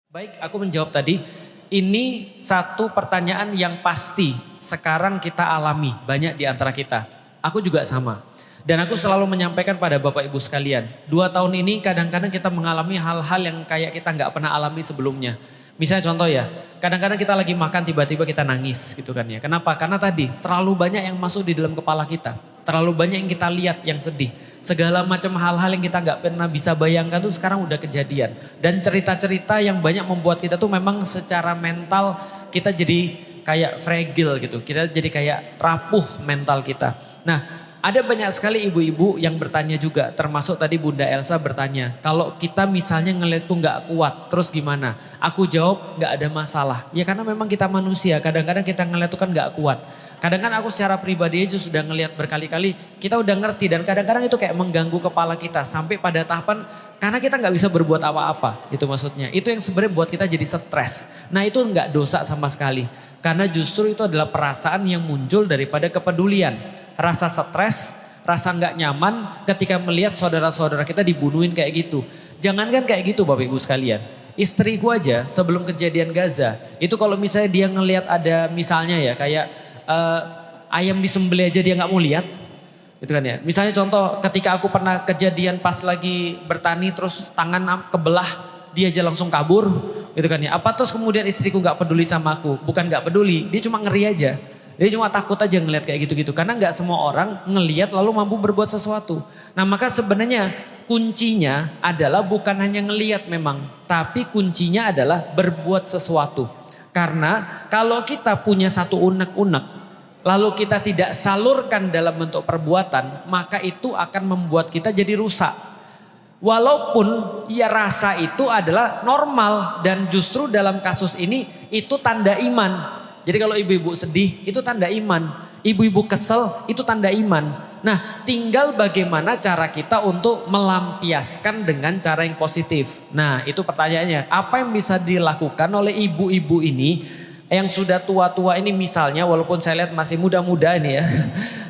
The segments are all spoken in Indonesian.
Baik, aku menjawab tadi. Ini satu pertanyaan yang pasti sekarang kita alami banyak di antara kita. Aku juga sama. Dan aku selalu menyampaikan pada Bapak Ibu sekalian. 2 tahun ini kadang-kadang kita mengalami hal-hal yang kayak kita nggak pernah alami sebelumnya. Misalnya contoh ya, kadang-kadang kita lagi makan tiba-tiba kita nangis gitu kan ya. Kenapa? Karena tadi terlalu banyak yang masuk di dalam kepala kita. Terlalu banyak yang kita lihat yang sedih. Segala macam hal-hal yang kita nggak pernah bisa bayangkan tuh sekarang udah kejadian. Dan cerita-cerita yang banyak membuat kita tuh memang secara mental kita jadi kayak fragile gitu. Kita jadi kayak rapuh mental kita. Nah, ada banyak sekali ibu-ibu yang bertanya juga, termasuk tadi Bunda Elsa bertanya, kalau kita misalnya ngeliat tuh nggak kuat, terus gimana? Aku jawab nggak ada masalah. Ya karena memang kita manusia, kadang-kadang kita ngeliat tuh kan nggak kuat. Kadang-kadang aku secara pribadi aja sudah ngeliat berkali-kali, kita udah ngerti dan kadang-kadang itu kayak mengganggu kepala kita sampai pada tahapan karena kita nggak bisa berbuat apa-apa, itu maksudnya. Itu yang sebenarnya buat kita jadi stres. Nah itu nggak dosa sama sekali, karena justru itu adalah perasaan yang muncul daripada kepedulian. Rasa stres, rasa nggak nyaman ketika melihat saudara-saudara kita dibunuhin kayak gitu. Jangankan kayak gitu Bapak Ibu sekalian. Istriku aja sebelum kejadian Gaza, itu kalau misalnya dia ngelihat ada misalnya ya kayak ayam disembelih aja dia nggak mau lihat. Gitu kan ya. Misalnya contoh ketika aku pernah kejadian pas lagi bertani terus tangan kebelah, dia aja langsung kabur. Gitu kan ya. Apa terus kemudian istriku nggak peduli sama aku? Bukan nggak peduli, dia cuma ngeri aja. Dia cuma takut aja ngelihat kayak gitu-gitu. Karena gak semua orang ngelihat lalu mampu berbuat sesuatu. Nah maka sebenarnya kuncinya adalah bukan hanya ngelihat memang. Tapi kuncinya adalah berbuat sesuatu. Karena kalau kita punya satu unek-unek. Lalu kita tidak salurkan dalam bentuk perbuatan. Maka itu akan membuat kita jadi rusak. Walaupun ya rasa itu adalah normal. Dan justru dalam kasus ini itu tanda iman. Jadi kalau ibu-ibu sedih itu tanda iman. Ibu-ibu kesel itu tanda iman. Nah tinggal bagaimana cara kita untuk melampiaskan dengan cara yang positif. Nah itu pertanyaannya. Apa yang bisa dilakukan oleh ibu-ibu ini yang sudah tua-tua ini misalnya walaupun saya lihat masih muda-muda ini ya.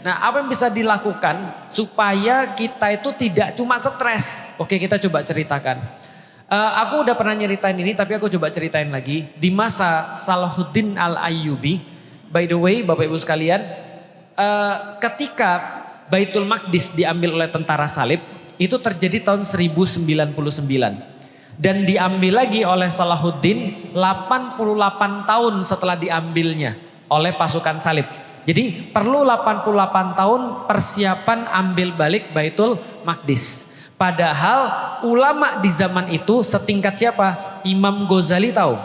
Nah apa yang bisa dilakukan supaya kita itu tidak cuma stres. Oke kita coba ceritakan. Aku udah pernah nyeritain ini tapi aku coba ceritain lagi. Di masa Salahuddin Al-Ayyubi, by the way Bapak Ibu sekalian, ketika Baitul Maqdis diambil oleh tentara salib, itu terjadi tahun 1099. Dan diambil lagi oleh Salahuddin 88 tahun setelah diambilnya oleh pasukan salib. Jadi perlu 88 tahun persiapan ambil balik Baitul Maqdis. Padahal ulama di zaman itu setingkat siapa? Imam Ghazali tahu.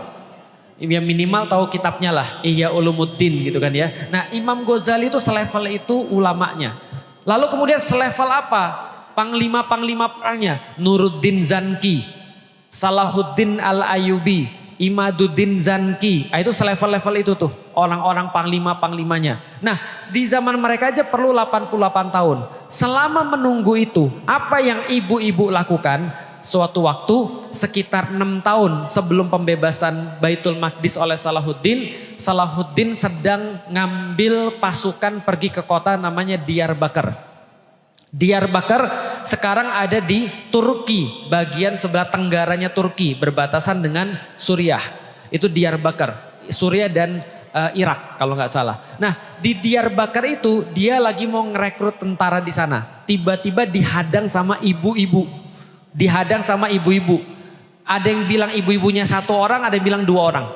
Ya minimal tahu kitabnya lah. Ihya Ulumuddin gitu kan ya. Nah Imam Ghazali itu selevel itu ulamanya. Lalu kemudian selevel apa? Panglima-panglima perangnya. Nuruddin Zanki. Salahuddin Al-Ayyubi. Imaduddin Zanki. Nah, itu selevel-level itu tuh. Orang-orang panglima-panglimanya. Nah di zaman mereka aja perlu 88 tahun. Selama menunggu itu apa yang ibu-ibu lakukan? Suatu waktu sekitar 6 tahun sebelum pembebasan Baitul Maqdis oleh Salahuddin. Salahuddin sedang ngambil pasukan pergi ke kota namanya Diyarbakir. Diyarbakir sekarang ada di Turki. Bagian sebelah tenggaranya Turki berbatasan dengan Suriah. Itu Diyarbakir. Suriah dan Irak kalau nggak salah. Nah di Diyarbakir itu dia lagi mau ngerekrut tentara di sana. Tiba-tiba dihadang sama ibu-ibu. Dihadang sama ibu-ibu. Ada yang bilang ibu-ibunya 1 orang, ada yang bilang 2 orang.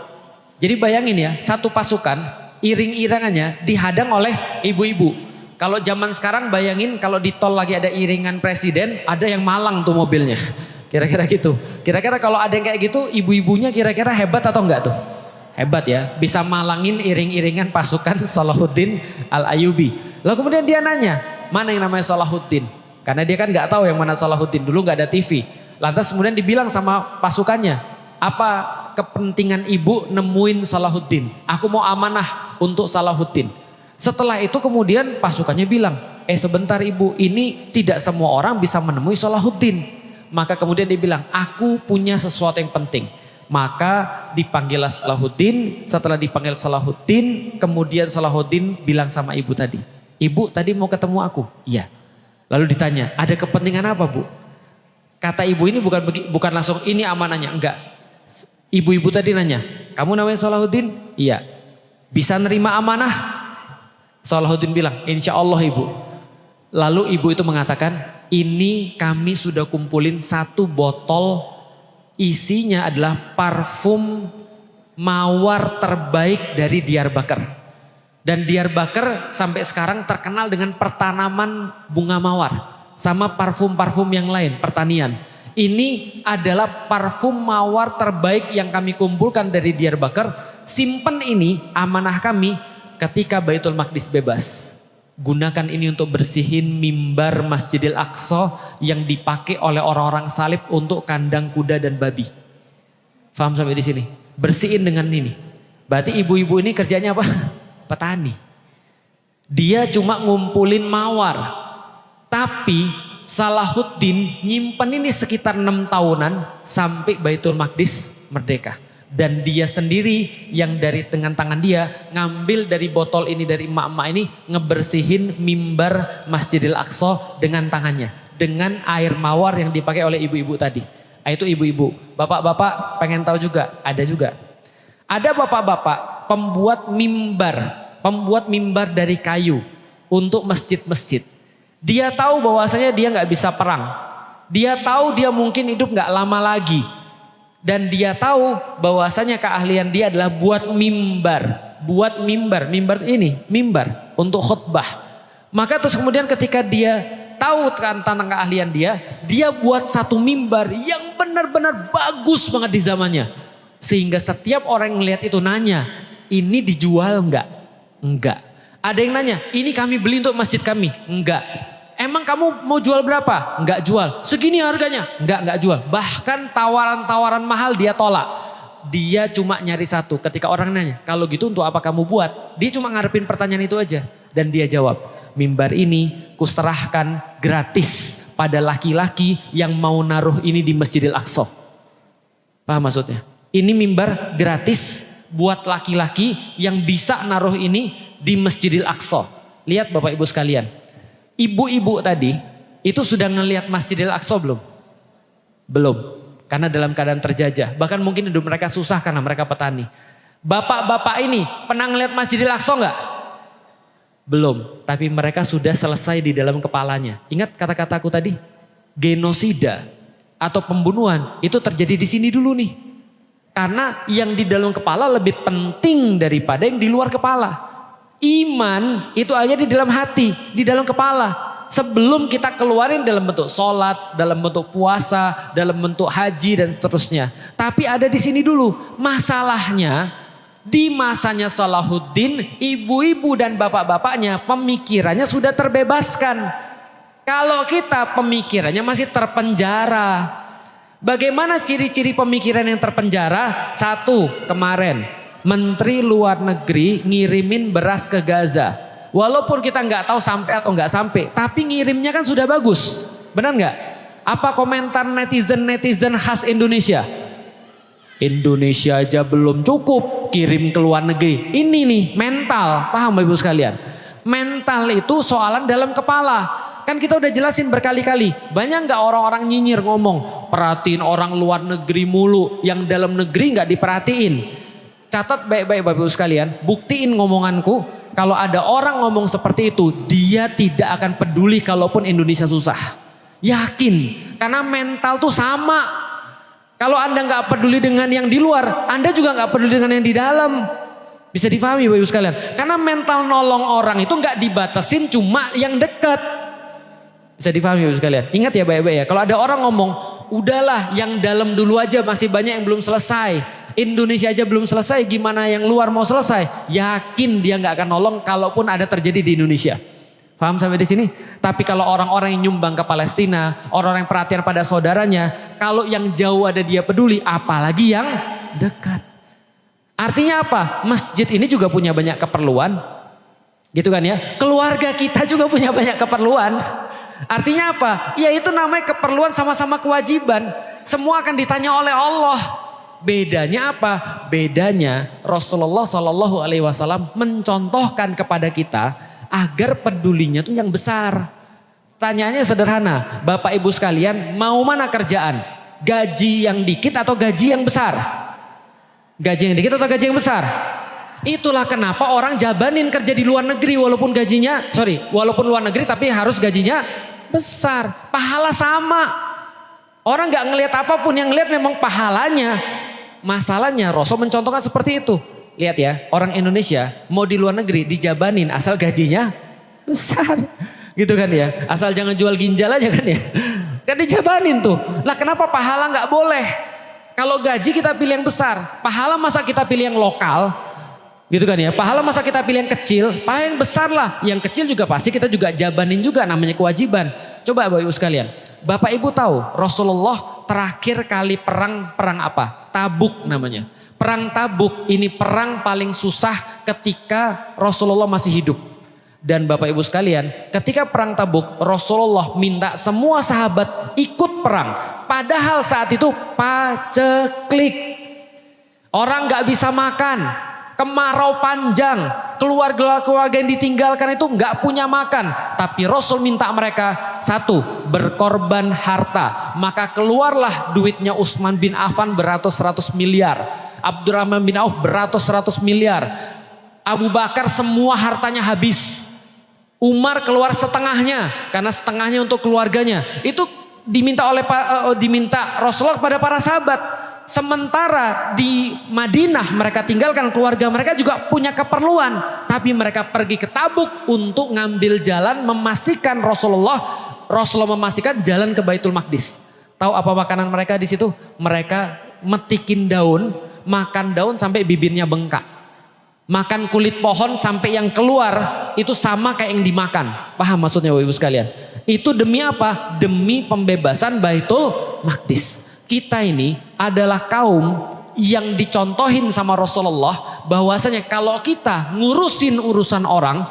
Jadi bayangin ya, satu pasukan iring-iringannya dihadang oleh ibu-ibu. Kalau zaman sekarang bayangin kalau di tol lagi ada iringan presiden, ada yang malang tuh mobilnya. Kira-kira gitu. Kira-kira kalau ada yang kayak gitu, ibu-ibunya kira-kira hebat atau enggak tuh? Hebat ya, bisa malangin iring-iringan pasukan Salahuddin Al-Ayyubi. Lalu kemudian dia nanya, mana yang namanya Salahuddin? Karena dia kan nggak tahu yang mana Salahuddin, dulu nggak ada TV. Lantas kemudian dibilang sama pasukannya, apa kepentingan ibu nemuin Salahuddin? Aku mau amanah untuk Salahuddin. Setelah itu kemudian pasukannya bilang, sebentar ibu, ini tidak semua orang bisa menemui Salahuddin. Maka kemudian dia bilang, aku punya sesuatu yang penting. Maka dipanggillah Salahuddin. Setelah dipanggil Salahuddin, kemudian Salahuddin bilang sama ibu tadi, ibu tadi mau ketemu aku? Iya. Lalu ditanya, ada kepentingan apa bu? Kata ibu ini bukan langsung ini amanahnya, enggak. Ibu-ibu tadi nanya, kamu namanya Salahuddin? Iya. Bisa nerima amanah? Salahuddin bilang, insya Allah ibu. Lalu ibu itu mengatakan, ini kami sudah kumpulin 1 botol, isinya adalah parfum mawar terbaik dari Diyarbakir. Dan Diyarbakir sampai sekarang terkenal dengan pertanaman bunga mawar. Sama parfum-parfum yang lain, pertanian. Ini adalah parfum mawar terbaik yang kami kumpulkan dari Diyarbakir. Simpen ini, amanah kami ketika Baitul Maqdis bebas. Gunakan ini untuk bersihin mimbar Masjidil Aqsa yang dipakai oleh orang-orang salib untuk kandang kuda dan babi. Faham sampai di sini? Bersihin dengan ini. Berarti ibu-ibu ini kerjanya apa? Petani. Dia cuma ngumpulin mawar. Tapi Salahuddin nyimpen ini sekitar 6 tahunan sampai Baitul Maqdis merdeka. Dan dia sendiri yang dari dengan tangan dia ngambil dari botol ini dari emak-emak ini, ngebersihin mimbar Masjidil Aqsa dengan tangannya. Dengan air mawar yang dipakai oleh ibu-ibu tadi. Itu ibu-ibu. Bapak-bapak pengen tahu juga? Ada juga. Ada bapak-bapak pembuat mimbar dari kayu untuk masjid-masjid. Dia tahu bahwasanya dia nggak bisa perang. Dia tahu dia mungkin hidup nggak lama lagi. Dan dia tahu bahwasanya keahlian dia adalah buat mimbar. Mimbar untuk khutbah. Maka terus kemudian ketika dia tahu tentang keahlian dia buat 1 mimbar yang benar-benar bagus banget di zamannya. Sehingga setiap orang yang melihat itu nanya, ini dijual enggak? Enggak. Ada yang nanya, ini kami beli untuk masjid kami? Enggak. Emang kamu mau jual berapa? Enggak jual. Segini harganya? Enggak jual. Bahkan tawaran-tawaran mahal dia tolak. Dia cuma nyari 1. Ketika orang nanya, kalau gitu untuk apa kamu buat? Dia cuma ngarepin pertanyaan itu aja. Dan dia jawab, mimbar ini kuserahkan gratis pada laki-laki yang mau naruh ini di Masjidil Aqsa. Paham maksudnya? Ini mimbar gratis buat laki-laki yang bisa naruh ini di Masjidil Aqsa. Lihat Bapak Ibu sekalian. Ibu-ibu tadi itu sudah ngelihat Masjidil Aqsa belum? Belum. Karena dalam keadaan terjajah. Bahkan mungkin hidup mereka susah karena mereka petani. Bapak-bapak ini pernah ngelihat Masjidil Aqsa enggak? Belum. Tapi mereka sudah selesai di dalam kepalanya. Ingat kata-kataku tadi? Genosida atau pembunuhan itu terjadi di sini dulu nih. Karena yang di dalam kepala lebih penting daripada yang di luar kepala. Iman itu aja di dalam hati, di dalam kepala. Sebelum kita keluarin dalam bentuk sholat, dalam bentuk puasa, dalam bentuk haji dan seterusnya. Tapi ada di sini dulu. Masalahnya di masanya Salahuddin, ibu-ibu dan bapak-bapaknya pemikirannya sudah terbebaskan. Kalau kita pemikirannya masih terpenjara. Bagaimana ciri-ciri pemikiran yang terpenjara? 1, kemarin. Menteri Luar Negeri ngirimin beras ke Gaza. Walaupun kita nggak tahu sampai atau nggak sampai, tapi ngirimnya kan sudah bagus. Benar nggak? Apa komentar netizen khas Indonesia? Indonesia aja belum cukup, kirim ke luar negeri. Ini nih mental, paham Bapak Ibu sekalian? Mental itu soalan dalam kepala. Kan kita udah jelasin berkali-kali. Banyak nggak orang-orang nyinyir ngomong, perhatiin orang luar negeri mulu, yang dalam negeri nggak diperhatiin. Catat baik-baik Bapak Ibu sekalian, buktiin ngomonganku. Kalau ada orang ngomong seperti itu, dia tidak akan peduli kalaupun Indonesia susah. Yakin, karena mental tuh sama. Kalau Anda nggak peduli dengan yang di luar, Anda juga nggak peduli dengan yang di dalam. Bisa difahami Bapak Ibu sekalian. Karena mental nolong orang itu nggak dibatasin cuma yang dekat. Bisa difahami Bapak Ibu sekalian. Ingat ya baik-baik ya, kalau ada orang ngomong, udahlah yang dalam dulu aja, masih banyak yang belum selesai. Indonesia aja belum selesai, gimana yang luar mau selesai? Yakin dia nggak akan nolong kalaupun ada terjadi di Indonesia. Paham sampai di sini? Tapi kalau orang-orang yang nyumbang ke Palestina, orang-orang yang perhatian pada saudaranya, kalau yang jauh ada dia peduli, apalagi yang dekat. Artinya apa? Masjid ini juga punya banyak keperluan. Gitu kan ya? Keluarga kita juga punya banyak keperluan. Artinya apa? Ya itu namanya keperluan sama-sama kewajiban. Semua akan ditanya oleh Allah. Bedanya apa? Bedanya Rasulullah Shallallahu Alaihi Wasallam mencontohkan kepada kita agar pedulinya tuh yang besar. Tanyanya sederhana, Bapak Ibu sekalian mau mana kerjaan? Gaji yang dikit atau gaji yang besar? Gaji yang dikit atau gaji yang besar? Itulah kenapa orang jabanin kerja di luar negeri walaupun walaupun luar negeri tapi harus gajinya besar. Pahala sama. Orang gak ngelihat apapun, yang ngelihat memang pahalanya. Masalahnya Rasul mencontohkan seperti itu. Lihat ya, orang Indonesia mau di luar negeri dijabanin asal gajinya besar. Gitu kan ya, asal jangan jual ginjal aja kan ya. Kan dijabanin tuh. Nah kenapa pahala gak boleh? Kalau gaji kita pilih yang besar, pahala masa kita pilih yang lokal? Gitu kan ya, pahala masa kita pilih yang kecil? Pahala yang besar lah, yang kecil juga pasti kita juga jabanin juga, namanya kewajiban. Coba Bapak Ibu sekalian, Bapak Ibu tahu Rasulullah terakhir kali perang apa? Tabuk namanya. Perang Tabuk ini perang paling susah ketika Rasulullah masih hidup. Dan Bapak Ibu sekalian, ketika perang Tabuk Rasulullah minta semua sahabat ikut perang. Padahal saat itu paceklik. Orang gak bisa makan. Kemarau panjang. Keluarga yang ditinggalkan itu gak punya makan. Tapi Rasul minta mereka satu, berkorban harta. Maka keluarlah duitnya Utsman bin Affan beratus-ratus miliar. Abdurrahman bin Auf beratus-ratus miliar. Abu Bakar semua hartanya habis. Umar keluar setengahnya karena setengahnya untuk keluarganya. Itu diminta Rasulullah kepada para sahabat. Sementara di Madinah mereka tinggalkan keluarga mereka juga punya keperluan, tapi mereka pergi ke Tabuk untuk ngambil jalan memastikan Rasulullah memastikan jalan ke Baitul Maqdis. Tahu apa makanan mereka di situ? Mereka metikin daun, makan daun sampai bibirnya bengkak. Makan kulit pohon sampai yang keluar itu sama kayak yang dimakan. Paham maksudnya Bapak Ibu sekalian? Itu demi apa? Demi pembebasan Baitul Maqdis. Kita ini adalah kaum yang dicontohin sama Rasulullah bahwasanya kalau kita ngurusin urusan orang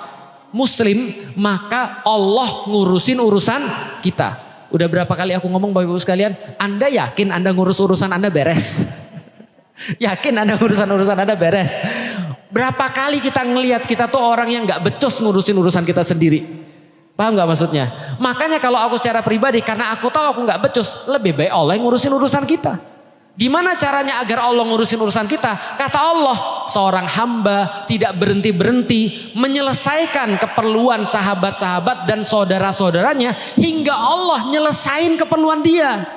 muslim, maka Allah ngurusin urusan kita. Udah berapa kali aku ngomong Bapak Ibu sekalian, Anda yakin Anda ngurus urusan Anda beres? Yakin Anda urusan Anda beres? Berapa kali kita ngelihat kita tuh orang yang gak becus ngurusin urusan kita sendiri. Paham gak maksudnya? Makanya kalau aku secara pribadi, karena aku tahu aku gak becus, lebih baik Allah yang ngurusin urusan kita. Gimana caranya agar Allah ngurusin urusan kita? Kata Allah, seorang hamba tidak berhenti-berhenti menyelesaikan keperluan sahabat-sahabat dan saudara-saudaranya hingga Allah nyelesain keperluan dia.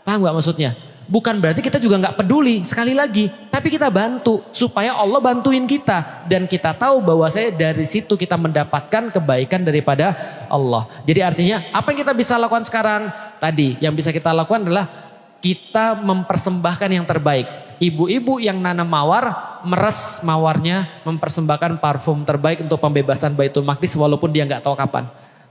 Paham gak maksudnya? Bukan berarti kita juga nggak peduli, sekali lagi, tapi kita bantu supaya Allah bantuin kita dan kita tahu bahwa dari situ kita mendapatkan kebaikan daripada Allah. Jadi artinya apa yang kita bisa lakukan sekarang? Tadi yang bisa kita lakukan adalah kita mempersembahkan yang terbaik. Ibu-ibu yang nanam mawar, meres mawarnya, mempersembahkan parfum terbaik untuk pembebasan Baitul Maqdis walaupun dia nggak tahu kapan.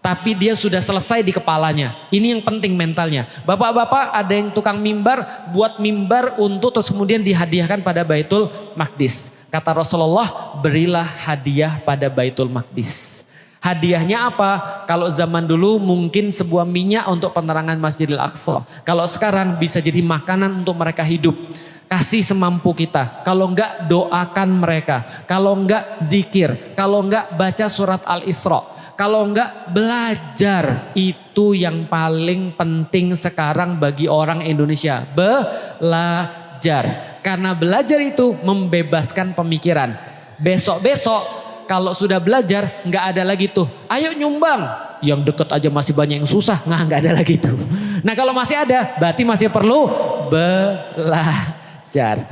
Tapi dia sudah selesai di kepalanya. Ini yang penting mentalnya. Bapak-bapak ada yang tukang mimbar, buat mimbar untuk terus kemudian dihadiahkan pada Baitul Maqdis. Kata Rasulullah, berilah hadiah pada Baitul Maqdis. Hadiahnya apa? Kalau zaman dulu mungkin sebuah minyak untuk penerangan Masjidil Aqsa. Kalau sekarang bisa jadi makanan untuk mereka hidup. Kasih semampu kita. Kalau enggak doakan mereka. Kalau enggak zikir. Kalau enggak baca surat Al-Isra. Kalau enggak belajar, itu yang paling penting sekarang bagi orang Indonesia. Belajar. Karena belajar itu membebaskan pemikiran. Besok-besok kalau sudah belajar nggak ada lagi tuh. Ayo nyumbang. Yang deket aja masih banyak yang susah. Nggak ada lagi tuh. Nah kalau masih ada berarti masih perlu belajar.